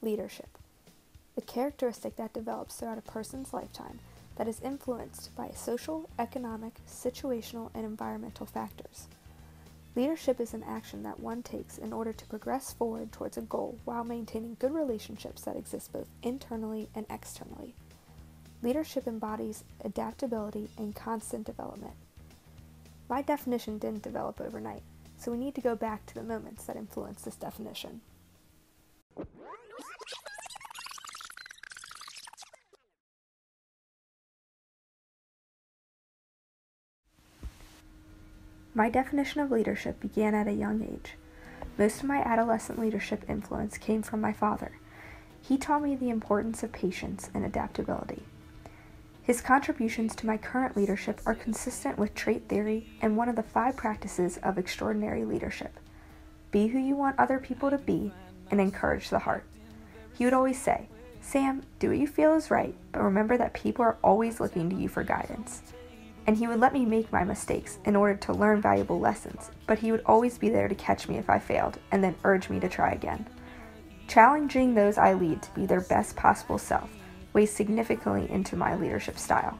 leadership, a characteristic that develops throughout a person's lifetime that is influenced by social, economic, situational, and environmental factors. Leadership is an action that one takes in order to progress forward towards a goal while maintaining good relationships that exist both internally and externally. Leadership embodies adaptability and constant development. My definition didn't develop overnight, so we need to go back to the moments that influenced this definition. My definition of leadership began at a young age. Most of my adolescent leadership influence came from my father. He taught me the importance of patience and adaptability. His contributions to my current leadership are consistent with trait theory and one of the 5 practices of extraordinary leadership. Be who you want other people to be and encourage the heart. He would always say, "Sam, do what you feel is right, but remember that people are always looking to you for guidance." And he would let me make my mistakes in order to learn valuable lessons, but he would always be there to catch me if I failed and then urge me to try again. Challenging those I lead to be their best possible self weighs significantly into my leadership style.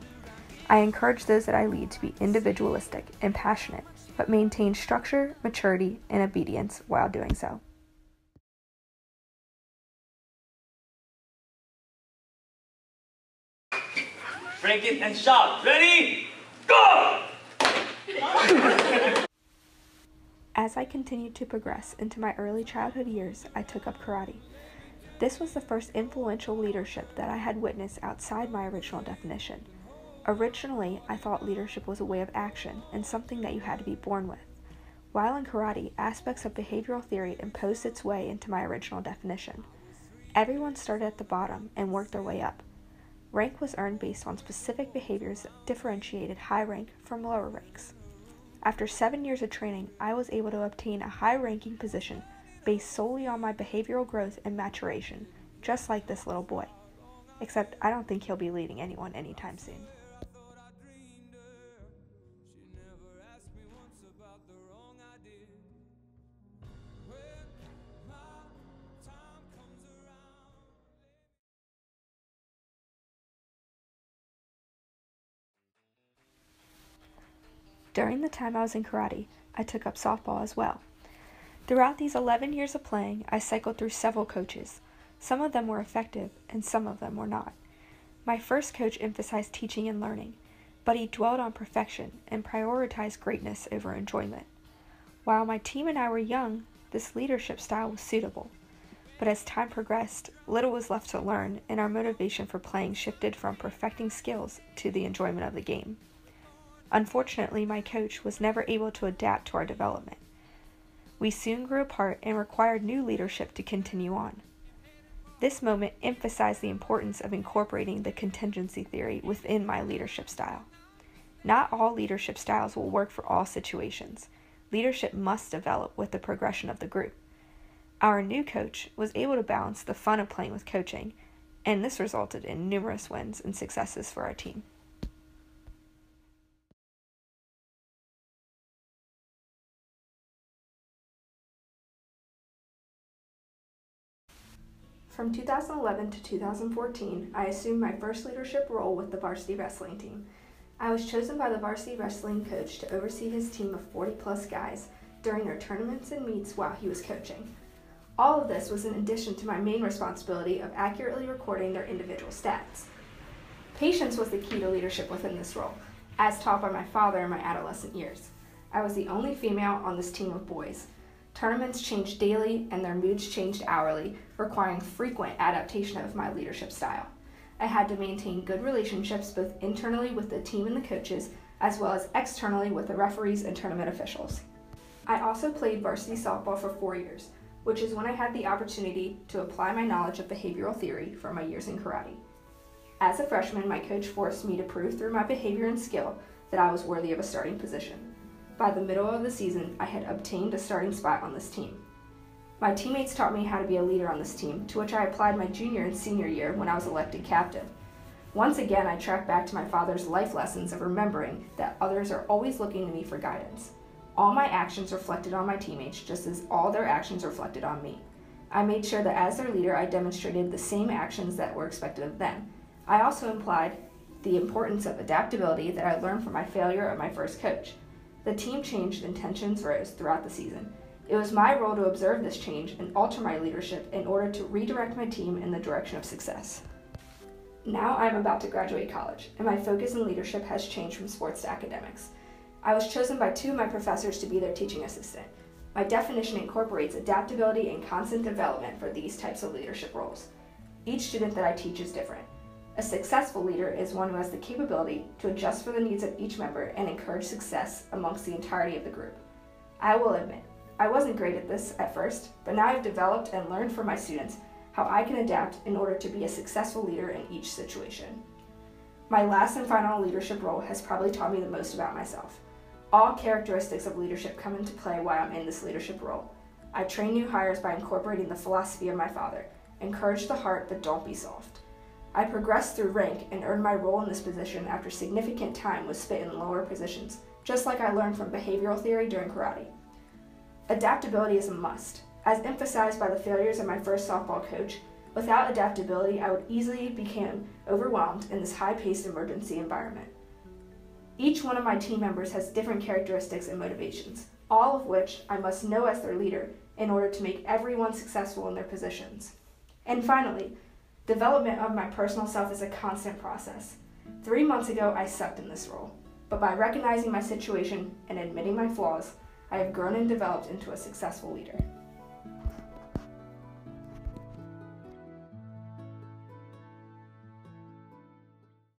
I encourage those that I lead to be individualistic and passionate, but maintain structure, maturity, and obedience while doing so. Break it and shout. Ready? Go! As I continued to progress into my early childhood years, I took up karate. This was the first influential leadership that I had witnessed outside my original definition. Originally, I thought leadership was a way of action and something that you had to be born with. While in karate, aspects of behavioral theory imposed its way into my original definition. Everyone started at the bottom and worked their way up. Rank was earned based on specific behaviors that differentiated high rank from lower ranks. After 7 years of training, I was able to obtain a high-ranking position based solely on my behavioral growth and maturation, just like this little boy. Except I don't think he'll be leading anyone anytime soon. During the time I was in karate, I took up softball as well. Throughout these 11 years of playing, I cycled through several coaches. Some of them were effective, and some of them were not. My first coach emphasized teaching and learning, but he dwelled on perfection and prioritized greatness over enjoyment. While my team and I were young, this leadership style was suitable. But as time progressed, little was left to learn, and our motivation for playing shifted from perfecting skills to the enjoyment of the game. Unfortunately, my coach was never able to adapt to our development. We soon grew apart and required new leadership to continue on. This moment emphasized the importance of incorporating the contingency theory within my leadership style. Not all leadership styles will work for all situations. Leadership must develop with the progression of the group. Our new coach was able to balance the fun of playing with coaching, and this resulted in numerous wins and successes for our team. From 2011 to 2014, I assumed my first leadership role with the varsity wrestling team. I was chosen by the varsity wrestling coach to oversee his team of 40-plus guys during their tournaments and meets while he was coaching. All of this was in addition to my main responsibility of accurately recording their individual stats. Patience was the key to leadership within this role, as taught by my father in my adolescent years. I was the only female on this team of boys. Tournaments changed daily and their moods changed hourly, requiring frequent adaptation of my leadership style. I had to maintain good relationships both internally with the team and the coaches, as well as externally with the referees and tournament officials. I also played varsity softball for 4 years, which is when I had the opportunity to apply my knowledge of behavioral theory from my years in karate. As a freshman, my coach forced me to prove through my behavior and skill that I was worthy of a starting position. By the middle of the season, I had obtained a starting spot on this team. My teammates taught me how to be a leader on this team, to which I applied my junior and senior year when I was elected captain. Once again, I tracked back to my father's life lessons of remembering that others are always looking to me for guidance. All my actions reflected on my teammates, just as all their actions reflected on me. I made sure that as their leader, I demonstrated the same actions that were expected of them. I also implied the importance of adaptability that I learned from my failure of my first coach. The team changed and tensions rose throughout the season. It was my role to observe this change and alter my leadership in order to redirect my team in the direction of success. Now I'm about to graduate college, and my focus in leadership has changed from sports to academics. I was chosen by 2 of my professors to be their teaching assistant. My definition incorporates adaptability and constant development for these types of leadership roles. Each student that I teach is different. A successful leader is one who has the capability to adjust for the needs of each member and encourage success amongst the entirety of the group. I will admit, I wasn't great at this at first, but now I've developed and learned from my students how I can adapt in order to be a successful leader in each situation. My last and final leadership role has probably taught me the most about myself. All characteristics of leadership come into play while I'm in this leadership role. I train new hires by incorporating the philosophy of my father: encourage the heart, but don't be soft. I progressed through rank and earned my role in this position after significant time was spent in lower positions, just like I learned from behavioral theory during karate. Adaptability is a must. As emphasized by the failures of my first softball coach, without adaptability, I would easily become overwhelmed in this high-paced emergency environment. Each one of my team members has different characteristics and motivations, all of which I must know as their leader in order to make everyone successful in their positions. And finally, development of my personal self is a constant process. 3 months ago, I sucked in this role, but by recognizing my situation and admitting my flaws, I have grown and developed into a successful leader.